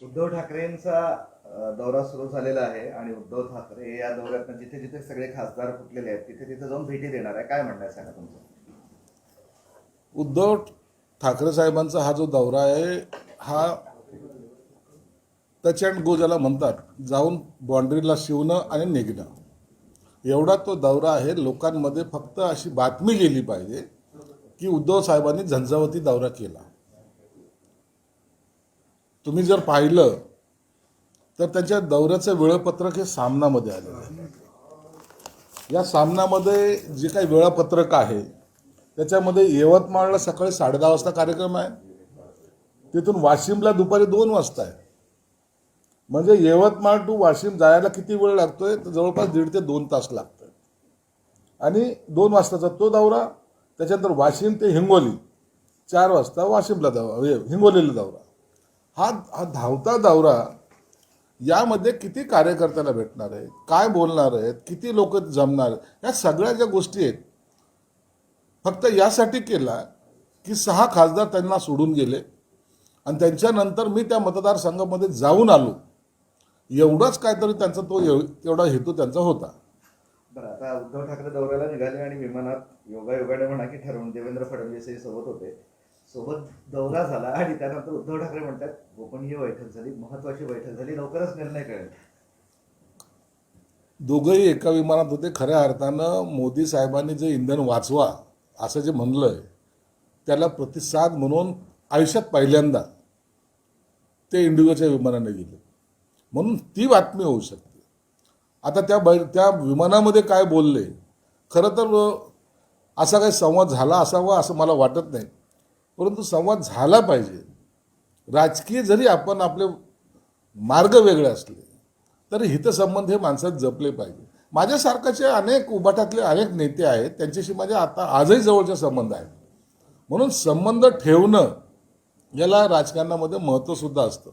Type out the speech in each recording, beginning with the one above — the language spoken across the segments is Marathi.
उद्धव ठाकरेंचा दौरा सुरू झालेला आहे आणि उद्धव ठाकरे या दौऱ्यात जिथे जिथे सगळे खासदार फुटलेले आहेत तिथे तिथे जाऊन भेटी देणार आहे. काय म्हणणं आहे सांगा तुमचं? उद्धव ठाकरे साहेबांचा हा जो दौरा आहे हा टच अँड गो ज्याला म्हणतात, जाऊन बाँड्रीला शिवणं आणि निघणं एवढा तो दौरा आहे. लोकांमध्ये फक्त अशी बातमी गेली पाहिजे की उद्धव साहेबांनी झंझावती दौरा केला. तुम्ही जर पाहिलं तर त्यांच्या दौऱ्याचं वेळापत्रक हे सामनामध्ये आलेलं आहे. या सामनामध्ये जे काही वेळापत्रक आहे त्याच्यामध्ये यवतमाळला सकाळी 10:30 वाजता कार्यक्रम आहे, तिथून वाशिमला दुपारी 2 वाजता आहे. म्हणजे यवतमाळ टू वाशिम जायला किती वेळ लागतोय? तर जवळपास 1.5 ते 2 तास लागतोय. आणि 2 वाजताचा तो दौरा, त्याच्यानंतर वाशिम ते हिंगोली 4 वाजता वाशिमला दौरा, हिंगोलीला दौरा. हा धावता दौरा, यामध्ये किती कार्यकर्त्याला भेटणार आहेत, काय बोलणार आहेत, किती लोक जमणार आहेत, या सगळ्या ज्या गोष्टी आहेत फक्त यासाठी केला की 6 खासदार त्यांना सोडून गेले आणि त्यांच्यानंतर मी त्या मतदारसंघामध्ये जाऊन आलो, एवढंच काहीतरी त्यांचा तो तेवढा हेतू त्यांचा होता. बरं, आता उद्धव ठाकरे दौऱ्याला निघाले आणि विमानात योगायोगाने म्हणा की ठरवून देवेंद्र फडणवीसही सोबत होते. सोबत दौरा झाला आणि त्यानंतर उद्धव ठाकरे म्हणतात गोपनीय बैठक झाली, महत्वाची बैठक झाली, लवकरच निर्णय कळेल. दोघंही एका विमानात होते. खऱ्या अर्थानं मोदी साहेबांनी जे इंधन वाचवा असं जे म्हणलंय त्याला प्रतिसाद म्हणून आयुष्यात पहिल्यांदा ते इंडिगोच्या विमानाने गेले, म्हणून ती बातमी होऊ शकते. आता त्या विमानामध्ये काय बोलले, खरं तर असा काही संवाद झाला असावा असं मला वाटत नाही, परंतु संवाद झाला पाहिजे. राजकीय जरी आपण आपले मार्ग वेगळे असले तरी हितसंबंध हे माणसात जपले पाहिजे. माझ्यासारखाचे अनेक उभाटातले अनेक नेते आहेत, त्यांच्याशी माझे आता आजही जवळचे संबंध आहेत. म्हणून संबंध ठेवणं याला राजकारणामध्ये महत्त्वसुद्धा असतं.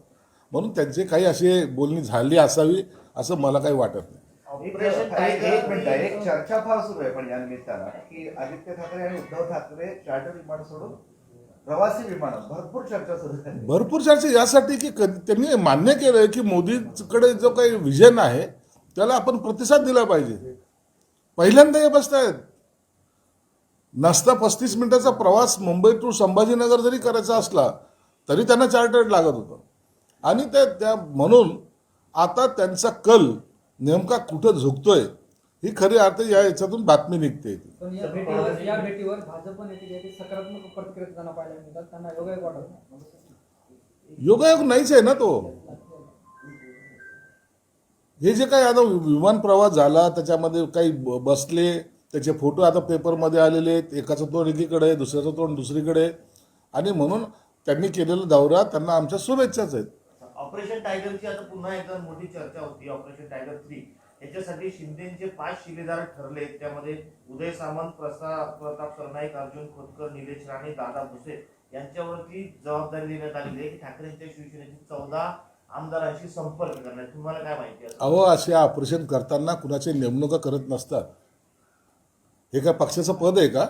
म्हणून त्यांचे काही असे बोलणी झाली असावी असं मला काही वाटत नाही. एक मिनिट, एक चर्चा फार सुरू आहे पण या निमित्तानं की आदित्य ठाकरे आणि उद्धव ठाकरे चार्टर विमान सोडून प्रवासी विमान, भरपूर चर्चा सुरू आहे. भरपूर चर्चा यासाठी की त्यांनी मान्य केलं की मोदीकडे जो काही विजन आहे त्याला आपण प्रतिसाद दिला पाहिजे. पहिल्यांदा हे बसतायत. नसता 35 मिनिटाचा प्रवास मुंबई टू संभाजीनगर जरी करायचा असला तरी त्यांना चार्टर्ड लागत होतं. आणि त्या म्हणून आता त्यांचा कल नेमका कुठं झुकतोय ही खरी अर्थ या याच्यातून बातमी निघते. पण या भेटीवर भाजप नेते सकारात्मक प्रतिक्रिया त्यांना पाहायला मिळतात. त्यांना योगायोग वाटत नाही. योगायोग नाहीच आहे ना तो. हे जे काही आता विमान प्रवास झाला त्याच्यामध्ये काही बसले, त्याचे फोटो आता पेपरमध्ये आलेले आहेत. एकाचं तोंड एकीकडे, दुसऱ्याचं तोंड दुसरीकडे. आणि म्हणून त्यांनी केलेला दौरा त्यांना आमच्या शुभेच्छाच आहेत. ऑपरेशन टायगरची आता पुन्हा एकदा मोठी चर्चा होती. ऑपरेशन टायगर 3 याच्यासाठी शिंदेचे 5 शिलेदार ठरले. त्यामध्ये उदय सामंत, प्रताप सरनाईक, अर्जुन खोतकर, निलेश राणे, दादा भुसे यांच्यावरती जबाबदारी देण्यात आलेली आहे की ठाकरेंच्या शिवसेनेची 14 आमदारांशी संपर्क करण्यात. तुम्हाला काय माहिती आहे? अहो, असे ऑपरेशन करताना कुणाची नेमणुका करत नसतात. हे काय पक्षाचं पद आहे का?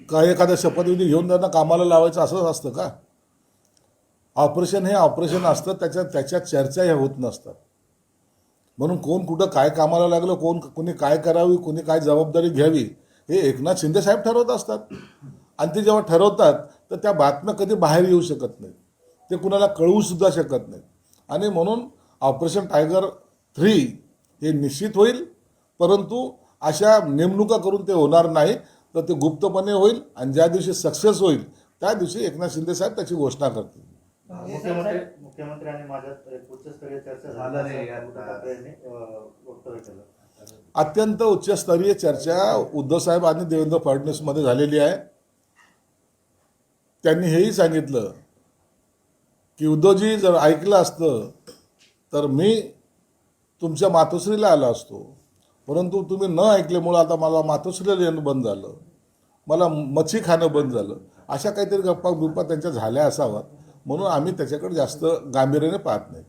काय एखाद्या शपथविधी घेऊन त्यांना कामाला लावायचं असंच असतं का? ऑपरेशन हे ऑपरेशन असतं, त्याच्या चर्चा ह्या होत नसतात. म्हणून कोण कुठं काय कामाला लागलं, कोणी काय करावी, कोणी काय जबाबदारी घ्यावी हे एकनाथ शिंदे साहेब ठरवत असतात. आणि ते जेव्हा ठरवतात तर त्या बातम्या कधी बाहेर येऊ शकत नाहीत, ते कुणाला कळवू सुद्धा शकत नाहीत. आणि म्हणून ऑपरेशन टायगर 3 हे निश्चित होईल, परंतु अशा नेमणुका करून ते होणार नाही. तर ते गुप्तपणे होईल आणि ज्या दिवशी सक्सेस होईल त्या दिवशी एकनाथ शिंदे साहेब त्याची घोषणा करतील. मुख्यमंत्र्यांनी माझ्यात एक उच्चस्तरीय चर्चा झालं रे झाली, यार. वक्तव्य केलं. अत्यंत उच्चस्तरीय चर्चा उद्धव साहेब आणि देवेंद्र फडणवीसमध्ये झालेली आहे. त्यांनी हेही सांगितलं की उद्धवजी, जर ऐकलं असतं तर मी तुमच्या मातोश्रीला आलो असतो, परंतु तुम्ही न ऐकल्यामुळं आता मला मातोश्रीला येणं बंद झालं, मला मच्छी खाणं बंद झालं. अशा काहीतरी गप्पा त्यांच्या झाल्या असाव्यात, म्हणून आम्ही त्याच्याकडे जास्त गांभीर्याने पाहत नाही.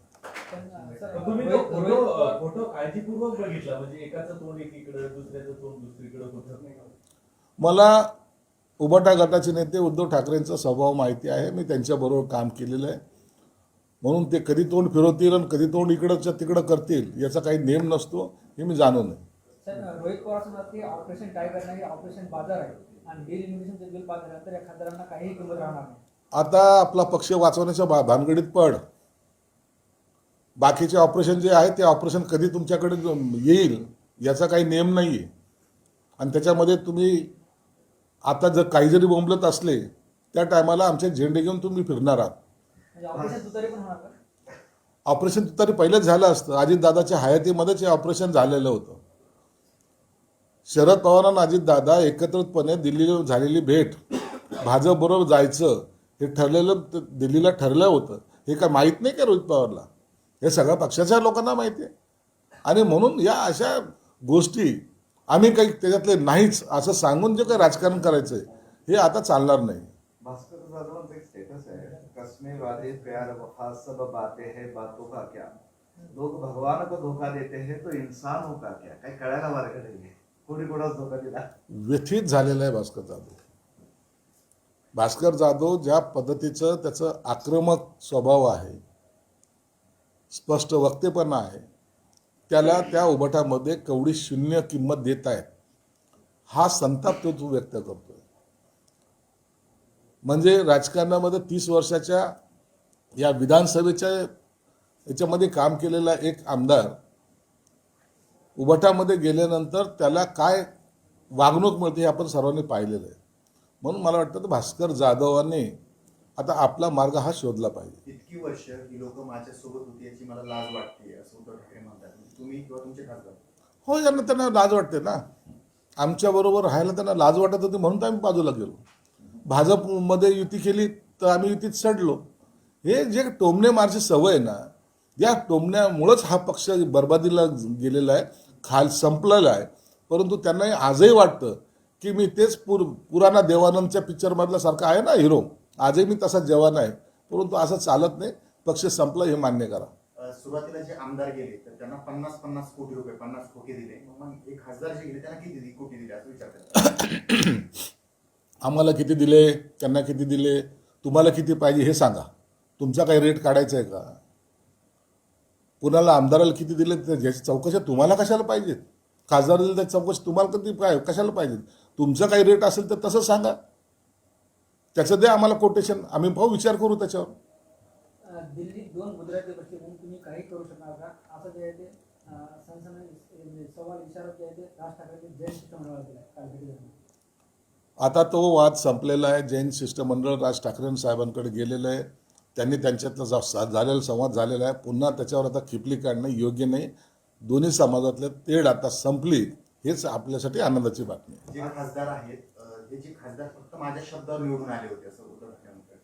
तुम्ही तो फोटो काळजीपूर्वक बघितला, म्हणजे एकाचं तोंड एकीकडे, दुसऱ्याचं तोंड दुसरीकडे होतं. मला उभाटा गटाचे नेते उद्धव ठाकरेंचा स्वभाव माहिती आहे. मी त्यांच्याबरोबर काम केलेलं आहे. म्हणून ते कधी तोंड फिरवतील आणि कधी तोंड इकडच्या तिकडं करतील याचा काही नेम नसतो हे मी जाणून आहे. सर रोहित पवार सांगतात की ऑपरेशन टायगर नाही ऑपरेशन बाजार आहे आणि डिलिमिटेशनचे बिल पास झाल्यानंतर या खासदारांना काहीही किंमत राहणार नाही. आता आपला पक्ष वाचवण्याच्या भानगडीत पड. बाकीचे ऑपरेशन जे आहे ते ऑपरेशन कधी तुमच्याकडे येईल याचा काही नेम नाही आहे. आणि त्याच्यामध्ये तुम्ही आता जर काही जरी बोंबलत असले त्या टायमाला आमचे झेंडे घेऊन तुम्ही फिरणार आहात. म्हणजे ऑपरेशन तुतारी पण होणार का? ऑपरेशन तरी पहिलेच झालं असतं. अजितदादाच्या हयातीमध्येच हे ऑपरेशन झालेलं होतं. शरद पवार आणि अजितदादा एकत्रितपणे दिल्लीला झालेली भेट, भाजपबरोबर जायचं हे ठरलेलं, दिल्लीला ठरलं होतं. हे काय माहीत नाही का रोहित पवारला? हे सगळ्या पक्षाच्या लोकांना माहिती आहे. आणि म्हणून या अशा गोष्टी आम्ही काही त्याच्यातले नाहीच असं सांगून जे काही राजकारण करायचं हे आता चालणार नाही. भास्कर जाधवांचं एक स्टेटस आहे, कसमे वादे प्यार वफा सब बातें है बातों का क्या, लोग भगवान को धोखा देते हैं तो इंसान हो का क्या. काही कळायला मार्ग नाही, कोणी कोणाच धोका दिला. व्यथित झालेला आहे भास्कर जाधव. भास्कर जाधव ज्या पद्धतीचं त्याचं आक्रमक स्वभाव आहे, स्पष्ट वक्तेपणा आहे, त्याला त्या उभटामध्ये केवढी शून्य किंमत देत आहेत हा संताप तो व्यक्त करतोय. म्हणजे राजकारणामध्ये 30 वर्षाच्या या विधानसभेच्या याच्यामध्ये काम केलेला एक आमदार उभटामध्ये गेल्यानंतर त्याला काय वागणूक मिळते हे आपण सर्वांनी पाहिलेलं आहे. म्हणून मला वाटतं तर भास्कर जाधवांनी आता आपला मार्ग हा शोधला पाहिजे. इतकी वर्ष ही लोक माझ्यासोबत होती याची मला लाज वाटते असं उद्धव ठाकरे म्हणतात. तुम्ही किंवा तुमचे खासदार. हो, त्यांना लाज वाटते ना. आमच्याबरोबर राहायला त्यांना लाज वाटत होती म्हणून तर आम्ही बाजूला गेलो. भाजपमध्ये युती केली तर आम्ही युतीत सडलो. हे जे टोमणे मारची सवय आहे ना, या टोमण्यामुळंच हा पक्ष बरबादीला गेलेला आहे, संपलेला आहे. परंतु त्यांना आजही वाटतं की मी तेच पुराणा देवानंदच्या पिक्चरमधला सारखा आहे ना हिरो, आजही मी तसा जवान आहे. परंतु असं चालत नाही. पक्ष संपला हे मान्य करा. सुरुवातीला जे आमदार गेले तर त्यांना 50-50 कोटी रुपये 50 कोटी दिले. मग हे खासदार जे गेले त्यांना किती कोटी दिले असं विचारतात. आम्हाला किती दिले, त्यांना किती दिले, तुम्हाला किती पाहिजे हे सांगा. तुमचा काही रेट काढायचा आहे का? कुणाला आमदाराला किती दिले याची चौकशी तुम्हाला कशाला पाहिजेत? खासदार दिले त्याची चौकशी तुम्हाला कधी कशाला पाहिजे? तुमचा काही रेट असेल तर तसं सांगा, त्याचं द्या आम्हाला कोटेशन, आम्ही भाऊ विचार करू त्याच्यावर. दिल्लीत 2 गुजराती बसले म्हणून तुम्ही काही करू शकणार का असं जे आहे ते सवाल विचारत जे आहे ते राज ठाकरेंनी जैन शिष्टमंडळाला दिला काल भेटीदरम्यान. आता तो वाद संपलेला आहे. जैन शिष्टमंडळ राज ठाकरे साहेबांकडे गेलेलं आहे. त्यांनी त्यांच्यातला झालेला संवाद झालेला आहे. पुन्हा त्याच्यावर आता खिपली काढणं योग्य नाही. दोन्ही समाजातले तेढ आता संपली, हेच आपल्यासाठी आनंदाची बातमी आहे. जे खासदार आहेत हे जे खासदार फक्त माझ्या शब्दावर निवडून आले होते असं उद्धव ठाकरे म्हणतात.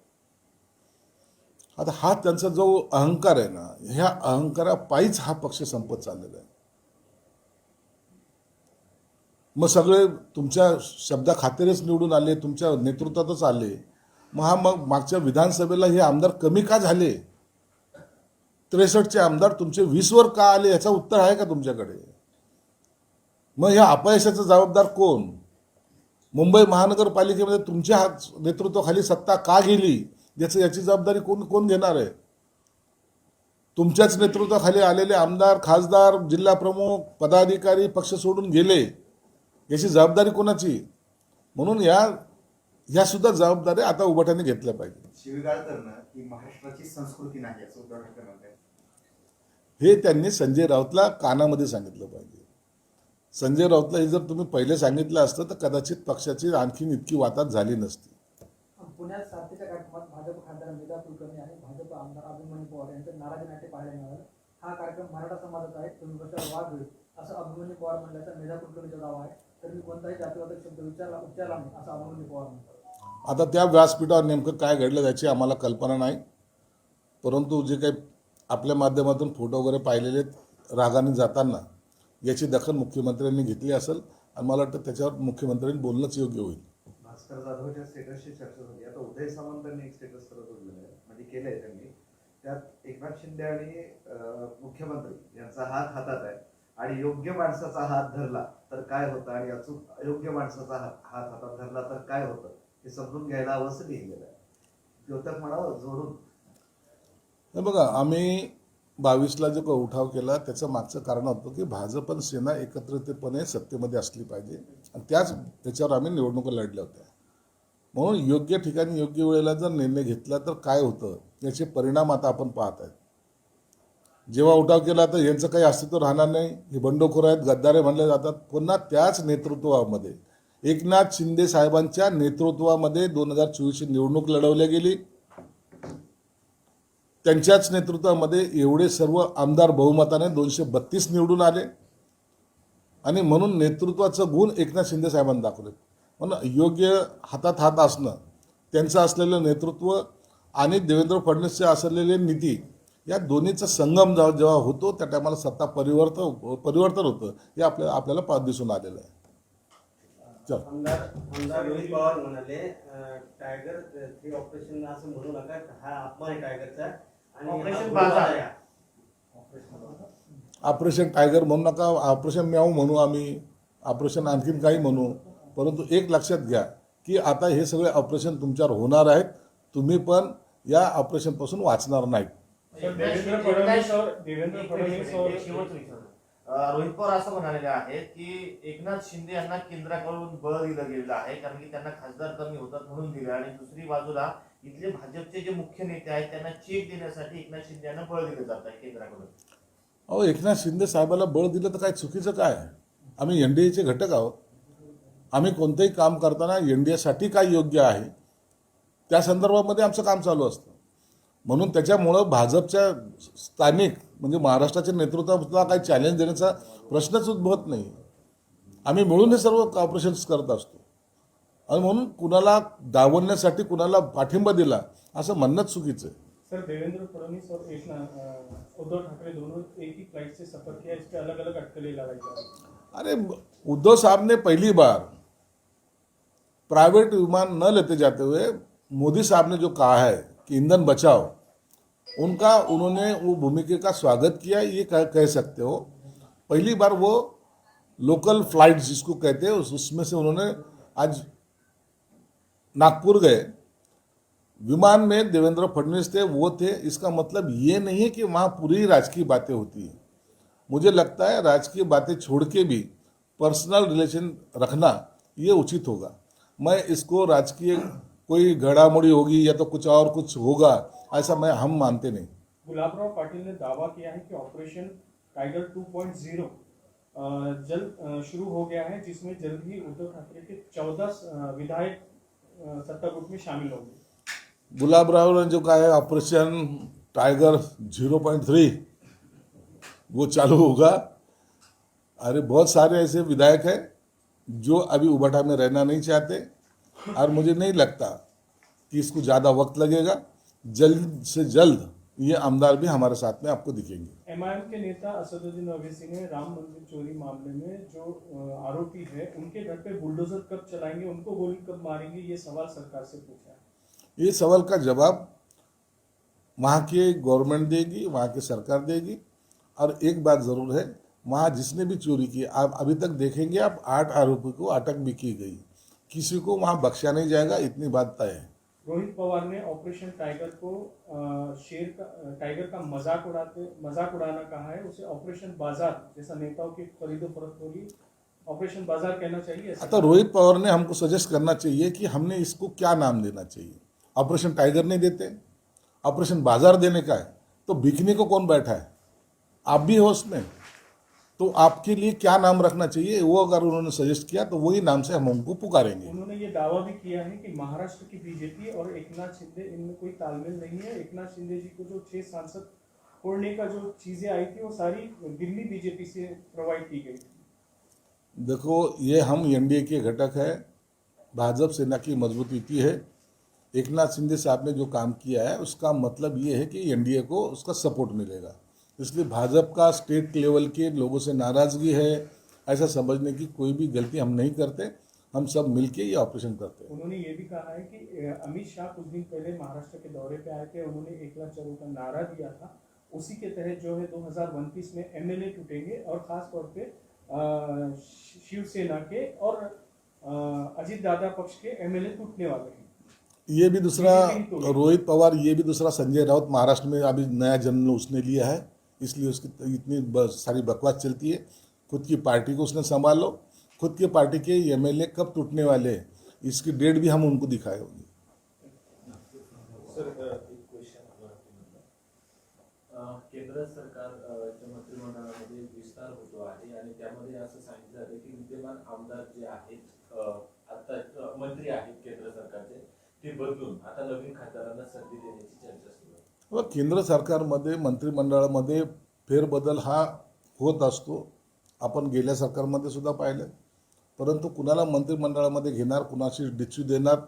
आता हा त्यांचा जो अहंकार आहे ना, ह्या अहंकारापायीच हा पक्ष संपत चाललेला आहे. मग सगळे तुमच्या शब्दाखातीरच निवडून आले, तुमच्या नेतृत्वातच आले. मग मागच्या विधानसभेला हे आमदार कमी का झाले? 63चे आमदार तुमचे 20वर का आले याचं उत्तर आहे का तुमच्याकडे? मग ह्या अपयशाचा जबाबदार कोण? मुंबई महानगरपालिकेमध्ये तुमच्या नेतृत्वाखाली सत्ता का गेली याची जबाबदारी कोण घेणार आहे? तुमच्याच नेतृत्वाखाली आलेले आमदार, खासदार, जिल्हा प्रमुख, पदाधिकारी पक्ष सोडून गेले, याची जबाबदारी कोणाची? म्हणून या सुद्धा जबाबदारी आता उभटाने घेतल्या पाहिजे. शिवीगाळ करणं ही महाराष्ट्राची संस्कृती नाही असं उद्धव ठाकरे म्हणतात. हे त्यांनी संजय राऊतला कानामध्ये सांगितलं पाहिजे. संजय राऊतला हे जर तुम्ही पहिले सांगितलं असतं तर कदाचित पक्षाची आणखीन इतकी वाताहत झाली नसती. पुण्यात साथीच्या कार्यक्रमात भाजप खासदार मेधा कुलकर्णी आणि भाजप आमदार अभिमन्यू पवार यांचं नाराजी नाट्य पाहायला मिळालं. हा कार्यक्रम मराठा समाजाचा आहे, तुम्ही कशावर वाद होईल असं अभिमन्यू पवार म्हणल्याचा मेधा कुलकर्णीचा दावा आहे. तर मी कोणताही जातीवादक शब्द उच्चारला नाही असं अभिमन्यू पवार म्हणतात. आता त्या व्यासपीठावर नेमकं काय घडलं याची आम्हाला कल्पना नाही. परंतु जे काही आपल्या माध्यमातून फोटो वगैरे पाहिलेले रागाने जाताना याची दखल मुख्यमंत्र्यांनी घेतली असेल आणि मला वाटतं त्याच्यावर मुख्यमंत्र्यांनी बोलणंच योग्य होईल. भास्कर जाधवच्या स्टेटसची चर्चा झाली. आता उदय सामंतांनी एक स्टेटस करत जोडलेलं आहे, म्हणजे केलंय त्यांनी. त्यात एकनाथ शिंदे आणि मुख्यमंत्री यांचा हात हातात आहे आणि योग्य माणसाचा हात धरला तर काय होतं आणि अयोग्य माणसाचा हात हातात धरला तर काय होतं हे समजून घ्यायला हवं असं लिहिलेलं आहे. द्योतक म्हणावं जोडून. हे बघा, आम्ही 22ला जो काही उठाव केला त्याचं मागचं कारण होतं की भाजप आणि सेना एकत्रितपणे सत्तेमध्ये असली पाहिजे आणि त्याच्यावर आम्ही निवडणुका लढल्या होत्या. म्हणून योग्य ठिकाणी योग्य वेळेला जर निर्णय घेतला तर काय होतं याचे परिणाम आता आपण पाहत आहेत. जेव्हा उठाव केला तर यांचं काही अस्तित्व राहणार नाही, हे बंडखोर आहेत, गद्दारे म्हणले जातात. पुन्हा त्याच नेतृत्वामध्ये एकनाथ शिंदे साहेबांच्या नेतृत्वामध्ये 2024ची निवडणूक लढवली गेली. त्यांच्याच नेतृत्वामध्ये एवढे सर्व आमदार बहुमताने 232 निवडून आले आणि म्हणून नेतृत्वाचं गुण एकनाथ शिंदे साहेबांनी दाखवले. म्हणून योग्य हातात हात असणं, त्यांचं असलेलं नेतृत्व आणि देवेंद्र फडणवीसचे असलेले नीती, या दोन्हीचा संगम जेव्हा होतो त्या टायमाला सत्ता परिवर्तन होतं, हे आपल्याला दिसून आलेलं आहे. चल. आमदार रोहित पवार म्हणाले टायगर 3 ऑपरेशन असं म्हणू नका, हा अपमान आहे टायगरचा आणि ऑपरेशन बाजार. ऑपरेशन टायगर म्हणू नका, ऑपरेशन म्याऊ म्हणू, आम्ही ऑपरेशन आणखीन काही म्हणू, परंतु एक लक्षात घ्या की आता हे सगळे ऑपरेशन तुमच्यावर होणार आहेत. तुम्ही पण या ऑपरेशनपासून वाचणार नाहीत. देवेंद्र फडणवीस और रोहित पवार असं म्हणालेले आहेत की एकनाथ शिंदे यांना केंद्राकडून बळ दिलं गेलेलं आहे, कारण की त्यांना खासदार कमी होतात म्हणून दिलं. आणि दुसरी बाजूला इथले भाजपचे जे मुख्य नेते आहेत त्यांना चेक देण्यासाठी एकनाथ शिंदे यांना बळ दिलं जात आहे केंद्राकडून. अहो, एकनाथ शिंदे साहेबाला बळ दिलं तर काय चुकीचं काय? आम्ही एनडीएचे घटक आहोत. आम्ही कोणतंही काम करताना एनडीएसाठी काय योग्य आहे त्या संदर्भामध्ये आमचं काम चालू असतं. म्हणून त्याच्यामुळं भाजपच्या स्थानिक म्हणजे महाराष्ट्राच्या नेतृत्वाला काही चॅलेंज देण्याचा प्रश्नच उद्भवत नाही. आम्ही मिळून हे सर्व ऑपरेशन्स करत असतो आणि म्हणून कुणाला डावलण्यासाठी कुणाला पाठिंबा दिला असं म्हणणंच चुकीचं आहे. सर, देवेंद्र फडणवीस और उद्धव ठाकरे दोनों एक ही फ्लाइट से सफर किया, इस पे अलग अलग अटकलें लगाई जा रही है। अरे, उद्धव साहब ने पहली बार प्राइवेट विमान न लेते जाते हुए मोदी साहब ने जो कहा है कि ईंधन बचाओ, उन्होंने वो भूमिका का स्वागत किया, ये कह सकते हो। पहली बार वो लोकल फ्लाइट जिसको कहते हैं उसमें से उन्होंने आज नागपुर गए, विमान में देवेंद्र फडणवीस थे, वो थे। इसका मतलब ये नहीं है कि वहाँ पूरी राजकीय बातें होती हैं। मुझे लगता है राजकीय बातें छोड़ के भी पर्सनल रिलेशन रखना ये उचित होगा। मैं इसको राजकीय कोई घड़ामुड़ी होगी या तो कुछ होगा ऐसा हम मानते नहीं। गुलाबराव पाटिल ने दावा किया है कि ऑपरेशन टाइगर 2.0 जल्द शुरू हो गया है, जिसमें जल्द ही उद्धव ठाकरे के 14 विधायक सत्ता गुट में शामिल होंगे। गुलाबराव ने जो कहा है ऑपरेशन टाइगर 0.3 वो चालू होगा। अरे, बहुत सारे ऐसे विधायक हैं जो अभी उबाटा में रहना नहीं चाहते और मुझे नहीं लगता कि इसको ज़्यादा वक्त लगेगा। जल्द से जल्द ये आमदार भी हमारे साथ में आपको दिखेंगे। एमआईएम के नेता असदुद्दीन ओवैसी ने राम मंदिर चोरी मामले में जो आरोपी है उनके घर पे बुलडोजर कब चलाएंगे, उनको गोली कब मारेंगे, ये सवाल सरकार से पूछा है। ये सवाल का जवाब वहाँ की गवर्नमेंट देगी, वहाँ की सरकार देगी। और एक बात ज़रूर है, वहाँ जिसने भी चोरी की, आप अभी तक देखेंगे आप 8 आरोपी को अटक भी की गई, किसी को वहाँ बख्शा नहीं जाएगा, इतनी बात तय है। रोहित पवार ने ऑपरेशन टाइगर को टाइगर का मजाक उड़ाना कहा है, उसे ऑपरेशन बाजार, जैसा नेताओं की खरीदो फरोख्त हो रही, ऑपरेशन बाजार कहना चाहिए। आता रोहित पवार ने हमको सजेस्ट करना चाहिए कि हमने इसको क्या नाम देना चाहिए। ऑपरेशन टाइगर नहीं देते, ऑपरेशन बाजार देने का है, तो बिकने को कौन बैठा है? आप भी हो उसमें, तो आपके लिए क्या नाम रखना चाहिए वो अगर उन्होंने सजेस्ट किया तो वही नाम से हम उनको पुकारेंगे। उन्होंने ये दावा भी किया है कि महाराष्ट्र की बीजेपी और एकनाथ शिंदे, इनमें कोई तालमेल नहीं है। एकनाथ शिंदे जी को जो 6 सांसद छोड़ने का जो चीजें आई थी वो सारी दिल्ली बीजेपी से प्रोवाइड की गई थी। देखो, ये हम एनडीए के घटक है, भाजपा सेना की मजबूती है। एकनाथ शिंदे साहब ने जो काम किया है उसका मतलब ये है कि एनडीए को उसका सपोर्ट मिलेगा, इसलिए भाजपा का स्टेट लेवल के लोगों से नाराजगी है, ऐसा समझने की कोई भी गलती हम नहीं करते। हम सब मिलके ये ऑपरेशन करते हैं। उन्होंने ये भी कहा है कि अमित शाह कुछ दिन पहले महाराष्ट्र के दौरे पे आए थे, उन्होंने 1 लाख चलो का नारा दिया था, उसी के तहत जो है 2029 में एमएलए टूटेंगे और खास तौर पे शिवसेना के और अजीत दादा पक्ष के एमएलए टूटने वाले हैं। ये भी दूसरा बीजेपी ही तोड़ी। रोहित पवार, ये भी दूसरा संजय राउत महाराष्ट्र में अभी नया जन्म उसने लिया है, इसलिए उसकी इतनी सारी बकवास चलती है। खुद की पार्टी को उसने संभालो, खुद की पार्टी के एमएलए कब टूटने वाले हैं इसकी डेट भी हम उनको दिखाए होंगे। सर एक क्वेश्चन केंद्र सरकारच्या मंत्रिमंडळामध्ये विस्तार होतो आहे आणि त्यामध्ये असं सांगितलं जातं की विद्यमान आमदार जे आहेत आता मंत्री आहेत केंद्र सरकारचे ते बदलून आता नवीन खासदारांना संधी देण्याची चर्चा सुरू आहे। व केंद्र सरकारमध्ये मंत्रिमंडळामध्ये फेरबदल हा होत असतो, आपण गेल्या सरकारमध्ये सुद्धा पाहिलं, परंतु कुणाला मंत्रिमंडळामध्ये घेणार, कुणाशी डिच्यू देणार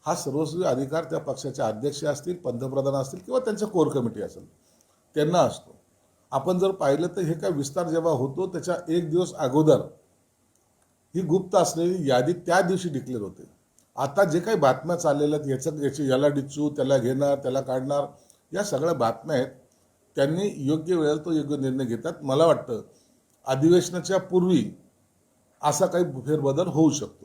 हा सर्वस्वी अधिकार त्या पक्षाचे अध्यक्ष असतील, पंतप्रधान असतील किंवा त्यांच्या कोर कमिटी असेल त्यांना असतो। आपण जर पाहिलं तर हे काय विस्तार जेव्हा होतो त्याच्या एक दिवस अगोदर ही गुप्त असलेली यादी त्या दिवशी डिक्लेअर होते। आता जे काही बातम्या चाललेल्या आहेत याला डिच्चू, त्याला घेणार, त्याला काढणार, या सगळ्या बातम्या आहेत, त्यांनी योग्य वेळेला तो योग्य निर्णय घेतात। मला वाटतं अधिवेशनाच्या पूर्वी असा काही फेरबदल होऊ शकतो।